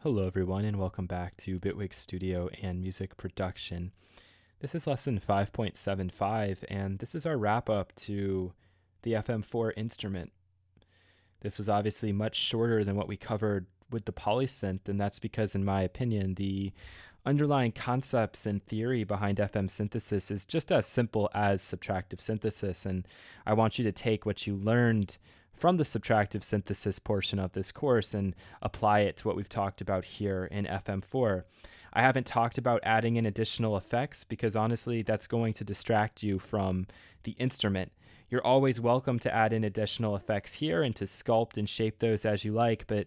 Hello everyone and welcome back to Bitwig Studio and Music Production. This is lesson 5.75 and this is our wrap up to the FM-4 instrument. This was obviously much shorter than what we covered with the polysynth, and that's because in my opinion the underlying concepts and theory behind FM synthesis is just as simple as subtractive synthesis, and I want you to take what you learned from the subtractive synthesis portion of this course and apply it to what we've talked about here in FM-4. I haven't talked about adding in additional effects because honestly that's going to distract you from the instrument. You're always welcome to add in additional effects here and to sculpt and shape those as you like, but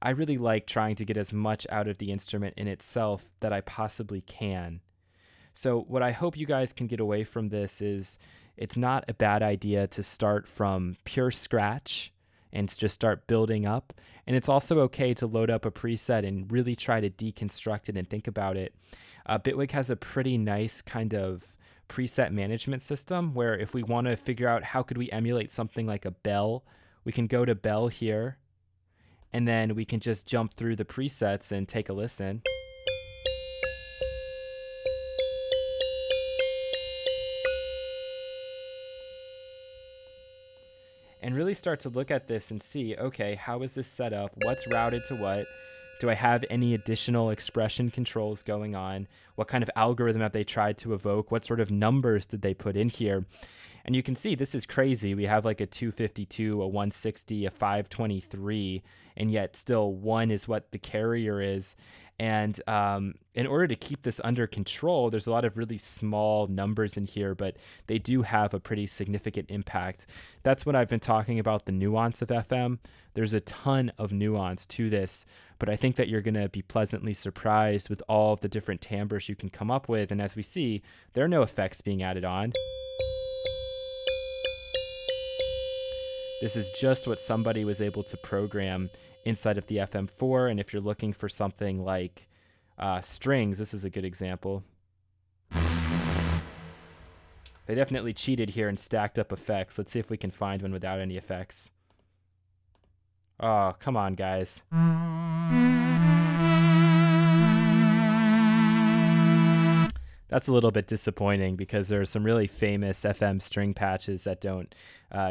I really like trying to get as much out of the instrument in itself that I possibly can. So what I hope you guys can get away from this is it's not a bad idea to start from pure scratch and just start building up. And it's also okay to load up a preset and really try to deconstruct it and think about it. Bitwig has a pretty nice kind of preset management system where if we want to figure out how could we emulate something like a bell, we can go to bell here and then we can just jump through the presets and take a listen. And really start to look at this and see, okay, how is this set up? What's routed to what? Do I have any additional expression controls going on? What kind of algorithm have they tried to evoke? What sort of numbers did they put in here? And you can see this is crazy. We have like a 252, a 160, a 523, and yet still 1 is what the carrier is. And in order to keep this under control, there's a lot of really small numbers in here, but they do have a pretty significant impact. That's what I've been talking about, the nuance of FM. There's a ton of nuance to this, but I think that you're going to be pleasantly surprised with all of the different timbres you can come up with. And as we see, there are no effects being added on. This is just what somebody was able to program inside of the FM-4, and if you're looking for something like strings, this is a good example. They definitely cheated here and stacked up effects. Let's see if we can find one without any effects. Oh, come on, guys. That's a little bit disappointing because there are some really famous FM string patches that don't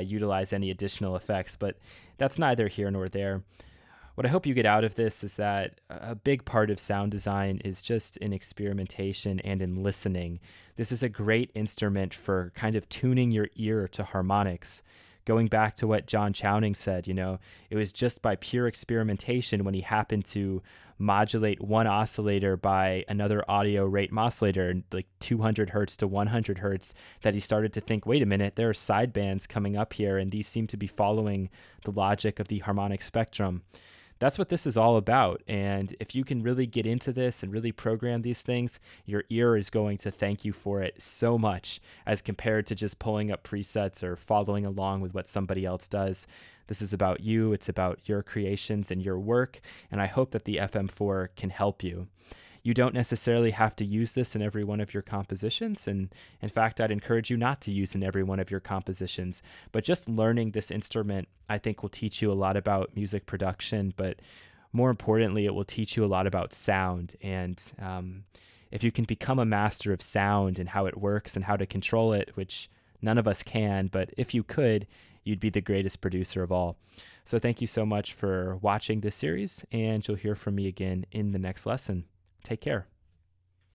utilize any additional effects, but that's neither here nor there. What I hope you get out of this is that a big part of sound design is just in experimentation and in listening. This is a great instrument for kind of tuning your ear to harmonics. Going back to what John Chowning said, it was just by pure experimentation when he happened to modulate one oscillator by another audio rate modulator, like 200 hertz to 100 hertz, that he started to think, wait a minute, there are sidebands coming up here, and these seem to be following the logic of the harmonic spectrum. That's what this is all about. And if you can really get into this and really program these things, your ear is going to thank you for it so much as compared to just pulling up presets or following along with what somebody else does. This is about you. It's about your creations and your work. And I hope that the FM-4 can help you. You don't necessarily have to use this in every one of your compositions, and in fact, I'd encourage you not to use in every one of your compositions, but just learning this instrument, I think, will teach you a lot about music production, but more importantly, it will teach you a lot about sound, and if you can become a master of sound and how it works and how to control it, which none of us can, but if you could, you'd be the greatest producer of all. So thank you so much for watching this series, and you'll hear from me again in the next lesson. Take care.